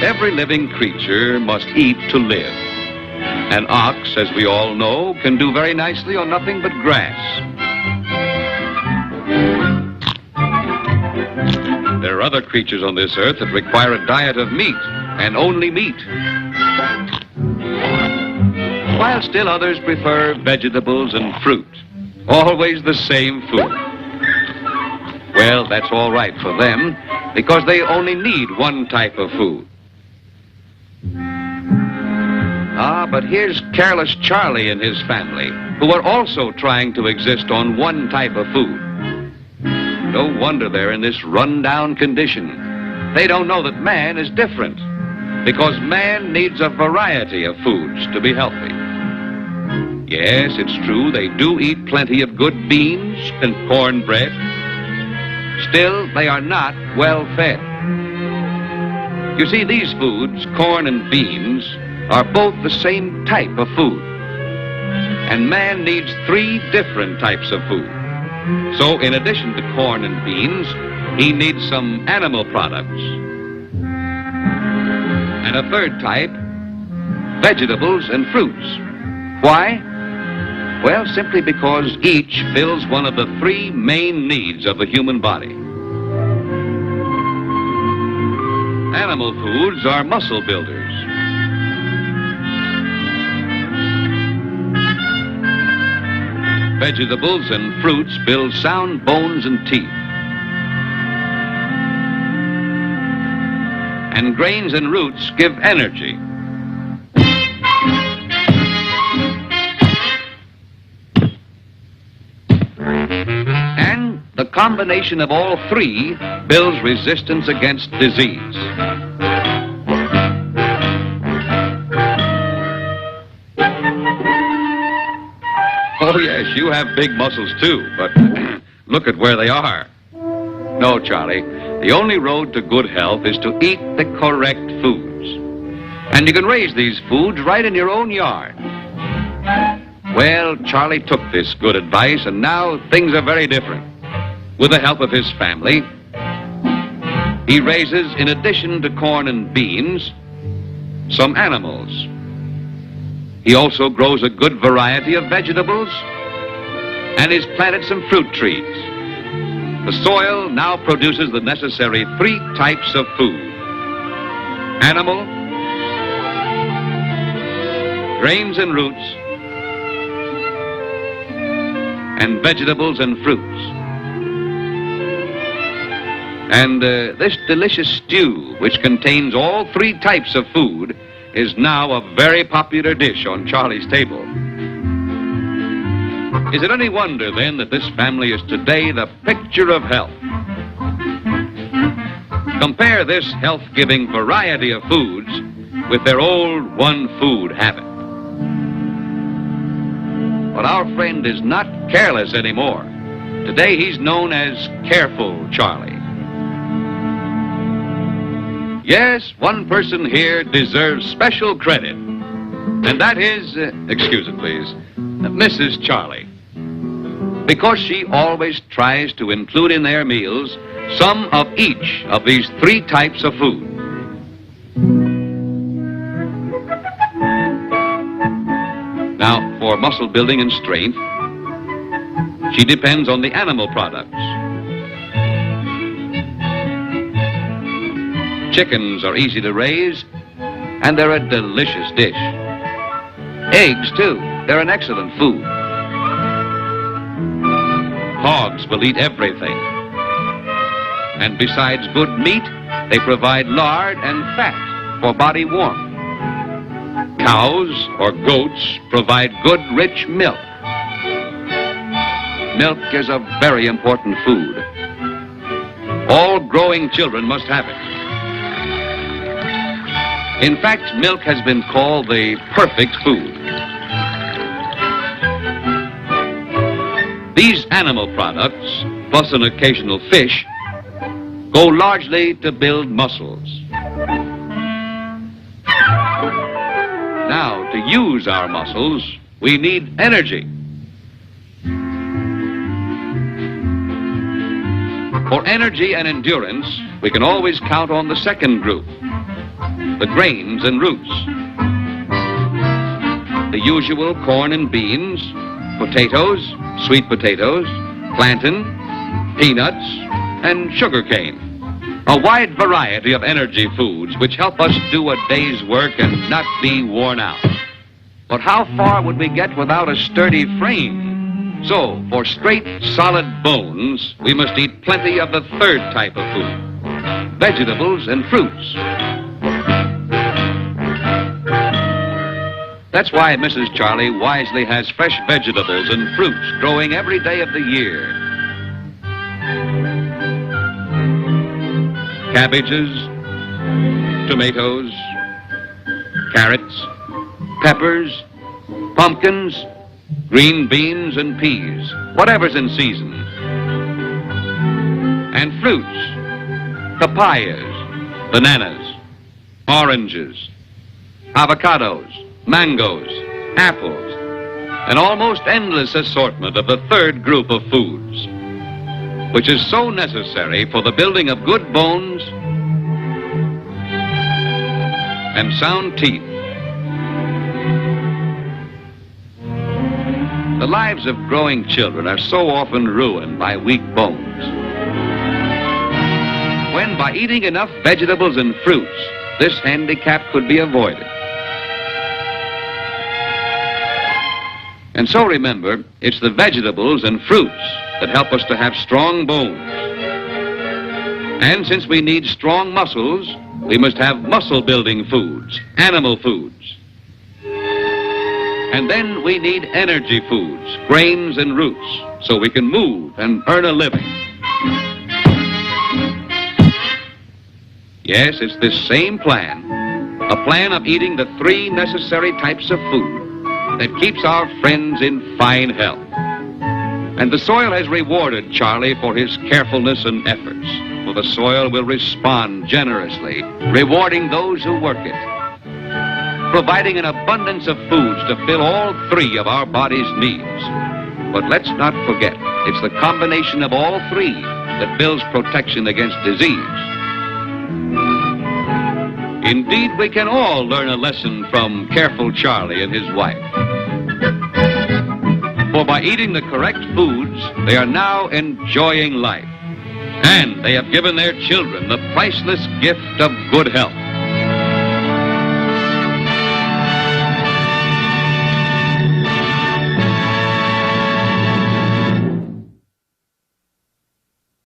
Every living creature must eat to live. An ox, as we all know, can do very nicely on nothing but grass. There are other creatures on this earth that require a diet of meat, and only meat. While still others prefer vegetables and fruit. Always the same food. Well, that's all right for them, because they only need one type of food. But here's careless Charlie and his family, who are also trying to exist on one type of food. No wonder they're in this run-down condition. They don't know that man is different, because man needs a variety of foods to be healthy. Yes, it's true, they do eat plenty of good beans and cornbread. Still, they are not well fed. You see, these foods, corn and beans, are both the same type of food. And man needs 3 different types of food. So in addition to corn and beans, he needs some animal products. And a 3rd type, vegetables and fruits. Why? Well, simply because each fills one of the 3 main needs of the human body. Animal foods are muscle builders. Vegetables and fruits build sound bones and teeth. And grains and roots give energy. And the combination of all 3 builds resistance against disease. Oh, yes, you have big muscles, too, but look at where they are. No, Charlie, the only road to good health is to eat the correct foods. And you can raise these foods right in your own yard. Well, Charlie took this good advice, and now things are very different. With the help of his family, he raises, in addition to corn and beans, some animals. He also grows a good variety of vegetables, and he's planted some fruit trees. The soil now produces the necessary 3 types of food: animal, grains and roots, and vegetables and fruits. And this delicious stew, which contains all 3 types of food, is now a very popular dish on Charlie's table. Is it any wonder, then, that this family is today the picture of health? Compare this health-giving variety of foods with their old one-food habit. But our friend is not careless anymore. Today he's known as Careful Charlie. Yes, one person here deserves special credit, and that is, excuse it please, Mrs. Charlie. Because she always tries to include in their meals some of each of these 3 types of food. Now, for muscle building and strength, she depends on the animal products. Chickens are easy to raise, and they're a delicious dish. Eggs, too, they're an excellent food. Hogs will eat everything. And besides good meat, they provide lard and fat for body warmth. Cows or goats provide good, rich milk. Milk is a very important food. All growing children must have it. In fact, milk has been called the perfect food. These animal products, plus an occasional fish, go largely to build muscles. Now, to use our muscles, we need energy. For energy and endurance, we can always count on the second group, the grains and roots. The usual corn and beans, potatoes, sweet potatoes, plantain, peanuts, and sugarcane. A wide variety of energy foods which help us do a day's work and not be worn out. But how far would we get without a sturdy frame? So, for straight, solid bones, we must eat plenty of the third type of food, vegetables and fruits. That's why Mrs. Charlie wisely has fresh vegetables and fruits growing every day of the year. Cabbages, tomatoes, carrots, peppers, pumpkins, green beans and peas, whatever's in season. And fruits, papayas, bananas, oranges, avocados, mangoes, apples, an almost endless assortment of the third group of foods, which is so necessary for the building of good bones and sound teeth. The lives of growing children are so often ruined by weak bones. When by eating enough vegetables and fruits, this handicap could be avoided. And so remember, it's the vegetables and fruits that help us to have strong bones. And since we need strong muscles, we must have muscle-building foods, animal foods. And then we need energy foods, grains and roots, so we can move and earn a living. Yes, it's this same plan, a plan of eating the three necessary types of food that keeps our friends in fine health. And the soil has rewarded Charlie for his carefulness and efforts, for the soil will respond generously, rewarding those who work it, providing an abundance of foods to fill all three of our body's needs. But let's not forget, it's the combination of all three that builds protection against disease. Indeed, we can all learn a lesson from careful Charlie and his wife. For by eating the correct foods, they are now enjoying life. And they have given their children the priceless gift of good health.